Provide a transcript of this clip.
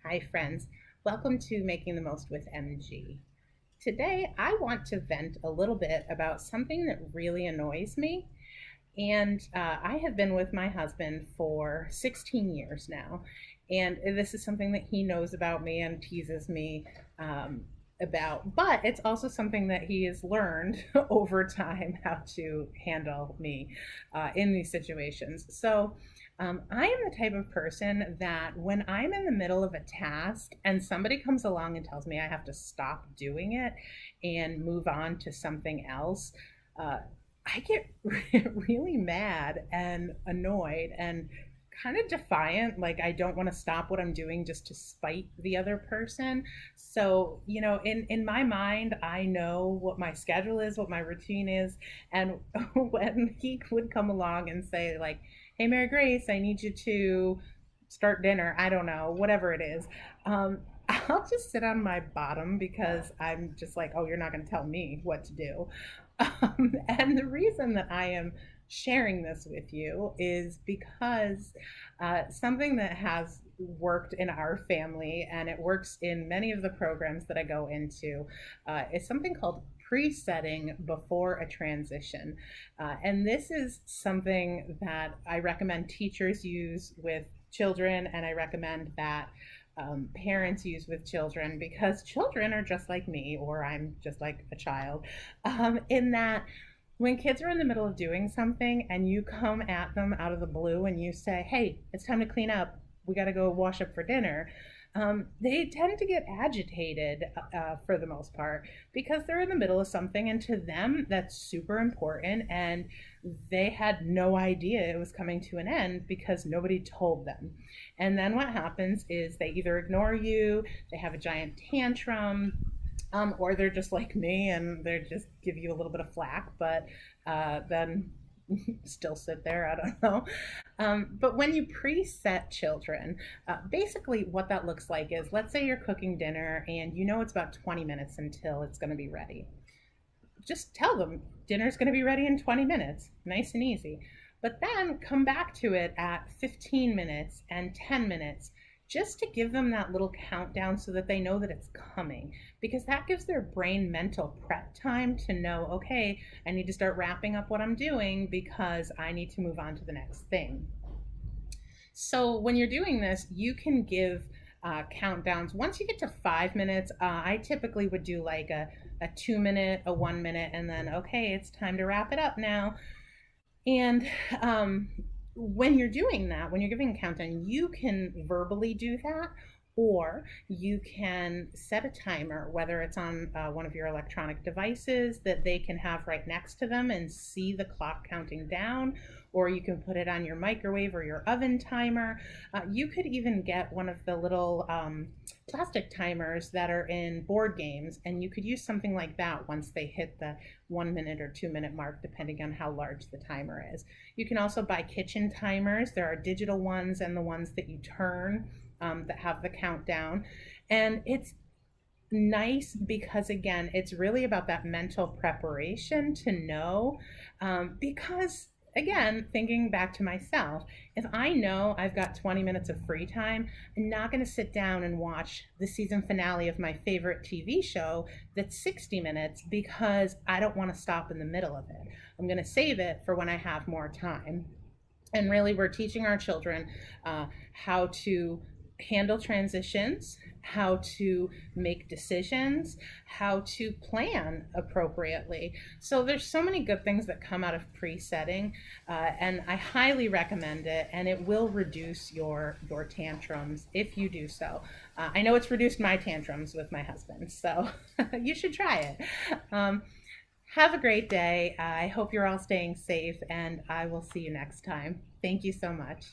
Hi, friends. Welcome to Making the Most with MG. Today, I want to vent a little bit about something that really annoys me. And I have been with my husband for 16 years now. And this is something that he knows about me and teases me um, about. But it's also something that he has learned over time how to handle me in these situations. I am the type of person that when I'm in the middle of a task and somebody comes along and tells me I have to stop doing it and move on to something else, uh, I get really mad and annoyed and kind of defiant. Like, I don't want to stop what I'm doing just to spite the other person. So, in my mind, I know what my schedule is, what my routine is. And when he would come along and say, like, hey, Mary Grace, I need you to start dinner, I don't know, whatever it is. I'll just sit on my bottom because I'm just like, oh, you're not going to tell me what to do. And the reason that I am sharing this with you is because something that has worked in our family and it works in many of the programs that I go into is something called pre-setting before a transition. And this is something that I recommend teachers use with children, and I recommend that parents use with children because children are just like me, or I'm just like a child, in that when kids are in the middle of doing something and you come at them out of the blue and you say, hey, it's time to clean up, we got to go wash up for dinner. They tend to get agitated for the most part because they're in the middle of something, and to them, that's super important. And they had no idea it was coming to an end because nobody told them. And then what happens is they either ignore you, they have a giant tantrum, or they're just like me and they just give you a little bit of flack, but then still sit there. I don't know. But when you preset children, basically what that looks like is, let's say you're cooking dinner and you know it's about 20 minutes until it's going to be ready. Just tell them dinner's going to be ready in 20 minutes, nice and easy. But then come back to it at 15 minutes and 10 minutes, just to give them that little countdown so that they know that it's coming, because that gives their brain mental prep time to know, okay, I need to start wrapping up what I'm doing because I need to move on to the next thing. So when you're doing this, you can give countdowns. Once you get to 5 minutes, I typically would do like a 2 minute, a 1 minute, and then, okay, it's time to wrap it up now. And when you're doing that, when you're giving a countdown, you can verbally do that, or you can set a timer, whether it's on one of your electronic devices that they can have right next to them and see the clock counting down, or you can put it on your microwave or your oven timer. You could even get one of the little plastic timers that are in board games, and you could use something like that once they hit the 1 minute or 2 minute mark, depending on how large the timer is. You can also buy kitchen timers. There are digital ones and the ones that you turn that have the countdown. And it's nice because, again, it's really about that mental preparation to know. Because, again, thinking back to myself, if I know I've got 20 minutes of free time, I'm not going to sit down and watch the season finale of my favorite TV show that's 60 minutes because I don't want to stop in the middle of it. I'm going to save it for when I have more time. And really, we're teaching our children how to handle transitions, how to make decisions, how to plan appropriately. So there's so many good things that come out of pre-setting, and I highly recommend it. And it will reduce your tantrums if you do so. I know it's reduced my tantrums with my husband, so you should try it. Have a great day. I hope you're all staying safe, and I will see you next time. Thank you so much.